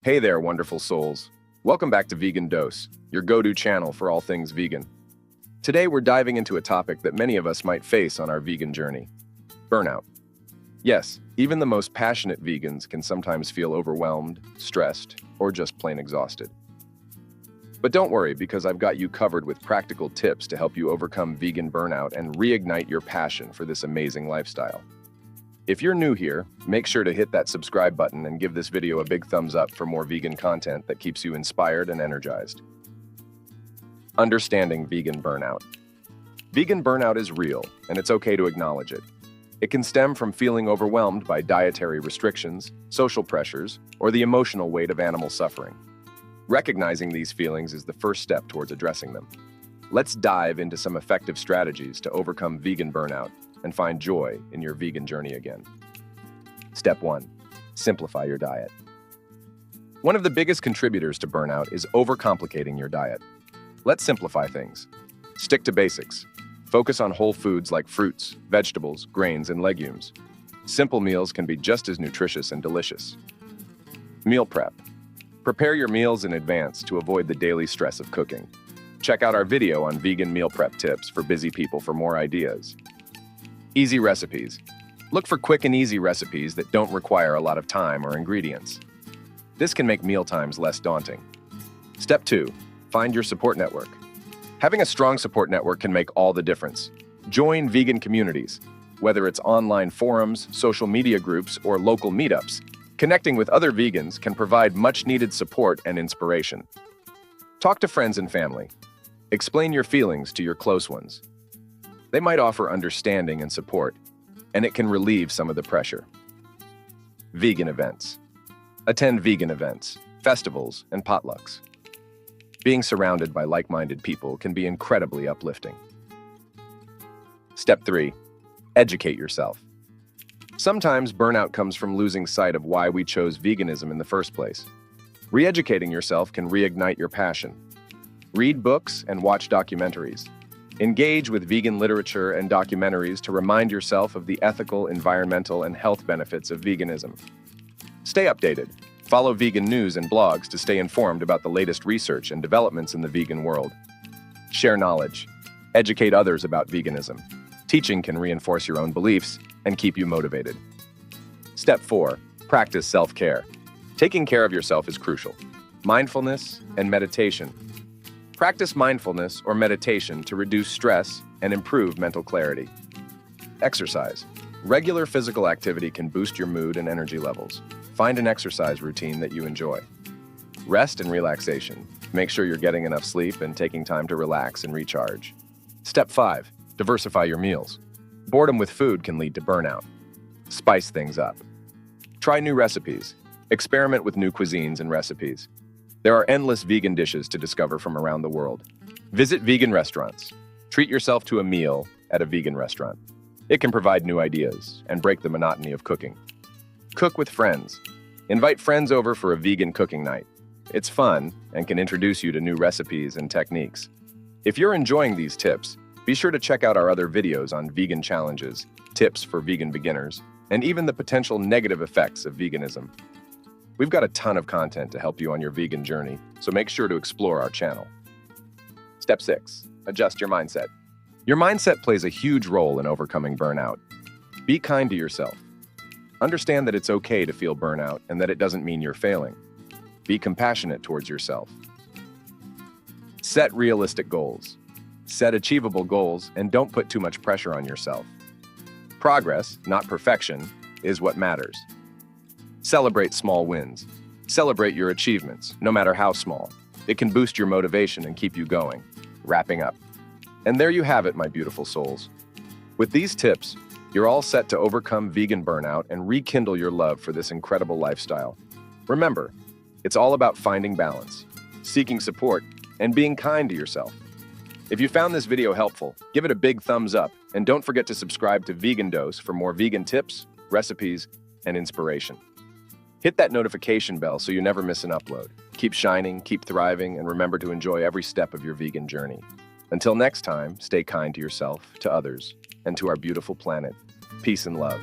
Hey there, wonderful souls. Welcome back to Vegan Dose, your go-to channel for all things vegan. Today, we're diving into a topic that many of us might face on our vegan journey: burnout. Yes, even the most passionate vegans can sometimes feel overwhelmed, stressed, or just plain exhausted. But don't worry, because I've got you covered with practical tips to help you overcome vegan burnout and reignite your passion for this amazing lifestyle. If you're new here, make sure to hit that subscribe button and give this video a big thumbs up for more vegan content that keeps you inspired and energized. Understanding vegan burnout. Vegan burnout is real, and it's okay to acknowledge it. It can stem from feeling overwhelmed by dietary restrictions, social pressures, or the emotional weight of animal suffering. Recognizing these feelings is the first step towards addressing them. Let's dive into some effective strategies to overcome vegan burnout and find joy in your vegan journey again. Step 1. Simplify your diet. One of the biggest contributors to burnout is overcomplicating your diet. Let's simplify things. Stick to basics. Focus on whole foods like fruits, vegetables, grains, and legumes. Simple meals can be just as nutritious and delicious. Meal prep. Prepare your meals in advance to avoid the daily stress of cooking. Check out our video on vegan meal prep tips for busy people for more ideas. Easy recipes. Look for quick and easy recipes that don't require a lot of time or ingredients. This can make meal times less daunting. Step 2. Find your support network. Having a strong support network can make all the difference. Join vegan communities. Whether it's online forums, social media groups, or local meetups, connecting with other vegans can provide much-needed support and inspiration. Talk to friends and family. Explain your feelings to your close ones. They might offer understanding and support, and it can relieve some of the pressure. Vegan events. Attend vegan events, festivals, and potlucks. Being surrounded by like-minded people can be incredibly uplifting. Step 3. Educate yourself. Sometimes burnout comes from losing sight of why we chose veganism in the first place. Re-educating yourself can reignite your passion. Read books and watch documentaries. Engage with vegan literature and documentaries to remind yourself of the ethical, environmental, and health benefits of veganism. Stay updated. Follow vegan news and blogs to stay informed about the latest research and developments in the vegan world. Share knowledge. Educate others about veganism. Teaching can reinforce your own beliefs and keep you motivated. Step 4. Practice self-care. Taking care of yourself is crucial. Mindfulness and meditation. Practice mindfulness or meditation to reduce stress and improve mental clarity. Exercise. Regular physical activity can boost your mood and energy levels. Find an exercise routine that you enjoy. Rest and relaxation. Make sure you're getting enough sleep and taking time to relax and recharge. Step 5. Diversify your meals. Boredom with food can lead to burnout. Spice things up. Try new recipes. Experiment with new cuisines and recipes. There are endless vegan dishes to discover from around the world. Visit vegan restaurants. Treat yourself to a meal at a vegan restaurant. It can provide new ideas and break the monotony of cooking. Cook with friends. Invite friends over for a vegan cooking night. It's fun and can introduce you to new recipes and techniques. If you're enjoying these tips, be sure to check out our other videos on vegan challenges, tips for vegan beginners, and even the potential negative effects of veganism. We've got a ton of content to help you on your vegan journey, so make sure to explore our channel. Step 6. Adjust your mindset. Your mindset plays a huge role in overcoming burnout. Be kind to yourself. Understand that it's okay to feel burnout and that it doesn't mean you're failing. Be compassionate towards yourself. Set realistic goals. Set achievable goals and don't put too much pressure on yourself. Progress, not perfection, is what matters. Celebrate small wins. Celebrate your achievements, no matter how small. It can boost your motivation and keep you going. Wrapping up. And there you have it, my beautiful souls. With these tips, you're all set to overcome vegan burnout and rekindle your love for this incredible lifestyle. Remember, it's all about finding balance, seeking support, and being kind to yourself. If you found this video helpful, give it a big thumbs up, and don't forget to subscribe to Vegan Dose for more vegan tips, recipes, and inspiration. Hit that notification bell so you never miss an upload. Keep shining, keep thriving, and remember to enjoy every step of your vegan journey. Until next time, stay kind to yourself, to others, and to our beautiful planet. Peace and love.